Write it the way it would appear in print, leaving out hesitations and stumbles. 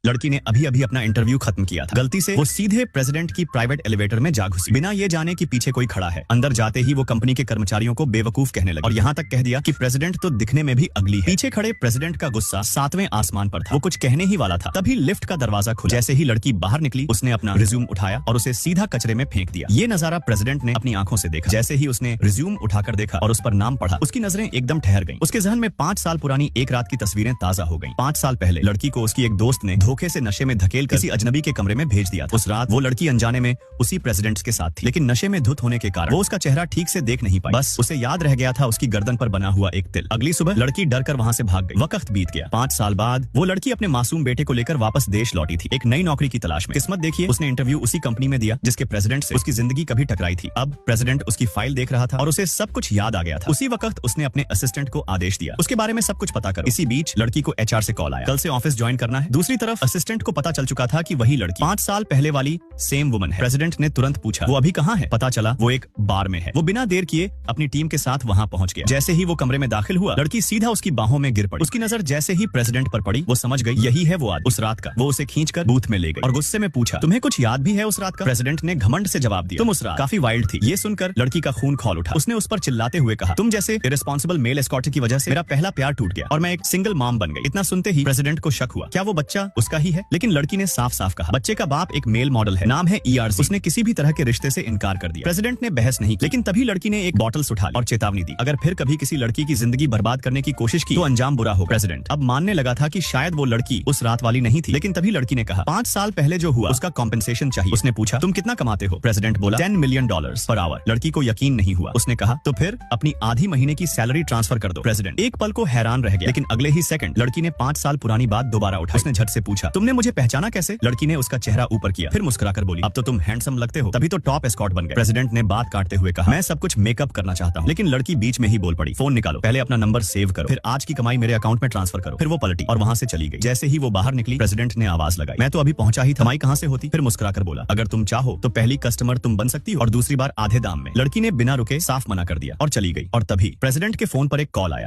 लड़की ने अभी अभी अपना इंटरव्यू खत्म किया था। गलती से वो सीधे प्रेसिडेंट की प्राइवेट एलिवेटर में जा घुसी, बिना ये जाने कि पीछे कोई खड़ा है। अंदर जाते ही वो कंपनी के कर्मचारियों को बेवकूफ कहने लगी और यहाँ तक कह दिया कि प्रेसिडेंट तो दिखने में भी अगली है। पीछे खड़े प्रेसिडेंट का गुस्सा 7वें आसमान पर था। वो कुछ कहने ही वाला था, तभी लिफ्ट का दरवाजा खुला। जैसे ही लड़की बाहर निकली, उसने अपना रिज्यूम उठाया और उसे सीधा कचरे में फेंक दिया। ये नजारा प्रेसिडेंट ने अपनी आंखों से देखा। जैसे ही उसने रिज्यूम उठाकर देखा और उस पर नाम पढ़ा, उसकी नजरें एकदम ठहर गईं। उसके जहन में 5 साल पुरानी एक रात की तस्वीरें ताजा हो गईं। 5 साल पहले लड़की को उसकी एक दोस्त ने धोखे से नशे में धकेल किसी अजनबी के कमरे में भेज दिया था। उस रात वो लड़की अनजाने में उसी प्रेसिडेंट के साथ थी, लेकिन नशे में धुत होने के कारण वो उसका चेहरा ठीक से देख नहीं पाई। बस उसे याद रह गया था उसकी गर्दन पर बना हुआ एक तिल। अगली सुबह लड़की डर कर वहाँ से भाग गई। वक्त बीत गया। 5 साल बाद वो लड़की अपने मासूम बेटे को लेकर वापस देश लौटी थी, एक नई नौकरी की तलाश में। किस्मत देखिए, उसने इंटरव्यू उसी कंपनी में दिया जिसके प्रेसिडेंट से उसकी जिंदगी कभी टकराई थी। अब प्रेसिडेंट उसकी फाइल देख रहा था और उसे सब कुछ याद आ गया था। उसी वक्त उसने अपने असिस्टेंट को आदेश दिया, उसके बारे में सब कुछ पता करो। इसी बीच लड़की को एचआर से कॉल आया, कल से ऑफिस ज्वाइन करना है। दूसरी तरफ असिस्टेंट को पता चल चुका था कि वही लड़की 5 साल पहले वाली सेम वुमन है। प्रेसिडेंट ने तुरंत पूछा, वो अभी कहाँ है? पता चला वो एक बार में है। वो बिना देर किए अपनी टीम के साथ वहाँ पहुँच गया। जैसे ही वो कमरे में दाखिल हुआ, लड़की सीधा उसकी बाहों में गिर पड़ी। उसकी नजर जैसे ही प्रेसिडेंट पर पड़ी, वो समझ गई यही है वो आदमी उस रात का। वो उसे खींचकर बूथ में ले गई और गुस्से में पूछा, तुम्हें कुछ याद भी है उस रात का? प्रेसिडेंट ने घमंड से जवाब दिया, तुम उस रात काफी वाइल्ड थी। ये सुनकर लड़की का खून खौल उठा। उसने उस पर चिल्लाते हुए कहा, तुम जैसे इररिस्पांसिबल मेल एस्कॉर्ट की वजह से मेरा पहला प्यार टूट गया और मैं एक सिंगल मॉम बन गई। इतना सुनते ही प्रेसिडेंट को शक हुआ, क्या वो बच्चा उसका ही है? लेकिन लड़की ने साफ साफ कहा, बच्चे का बाप एक मेल मॉडल है, नाम है ERC। उसने किसी भी तरह के रिश्ते से इनकार कर दिया। प्रेसिडेंट ने बहस नहीं की, लेकिन तभी लड़की ने एक बॉटल उठा ली और चेतावनी दी, अगर फिर कभी किसी लड़की की जिंदगी बर्बाद करने की कोशिश की तो अंजाम बुरा हो। प्रेसिडेंट अब मानने लगा था कि शायद वो लड़की उस रात वाली नहीं थी, लेकिन तभी लड़की ने कहा, 5 साल पहले जो हुआ उसका कॉम्पेंसेशन चाहिए। उसने पूछा, तुम कितना कमाते हो? प्रेसिडेंट बोला, $10 million पर आवर। लड़की को यकीन नहीं हुआ। उसने कहा, तो फिर अपनी आधी महीने की सैलरी ट्रांसफर कर दो। प्रेसिडेंट एक पल को हैरान रह गया, लेकिन अगले ही सेकंड लड़की ने 5 साल पुरानी बात दोबारा उठाई। उसने झट से पूछा, तुमने मुझे पहचाना कैसे? लड़की ने उसका चेहरा ऊपर किया, फिर मुस्कुराकर बोली, अब तो तुम हैंडसम लगते हो, तभी तो टॉप एस्कॉर्ट बन गए। प्रेसिडेंट ने बात काटते हुए कहा, मैं सब कुछ मेकअप करना चाहता हूँ। लेकिन लड़की बीच में ही बोल पड़ी, फोन निकालो, पहले अपना नंबर सेव करो, फिर आज की कमाई मेरे अकाउंट में ट्रांसफर करो। फिर वो पलटी और वहाँ से चली गई। जैसे ही वो बाहर निकली, प्रेसिडेंट ने आवाज लगाई, मैं तो अभी पहुंचा ही था, कमाई कहाँ से होती? फिर मुस्कुराकर बोला, अगर तुम चाहो तो पहली कस्टमर तुम बन सकती हो और दूसरी बार आधे दाम में। लड़की ने बिना रुके साफ मना कर दिया और चली गई। और तभी प्रेसिडेंट के फोन पर एक कॉल आया।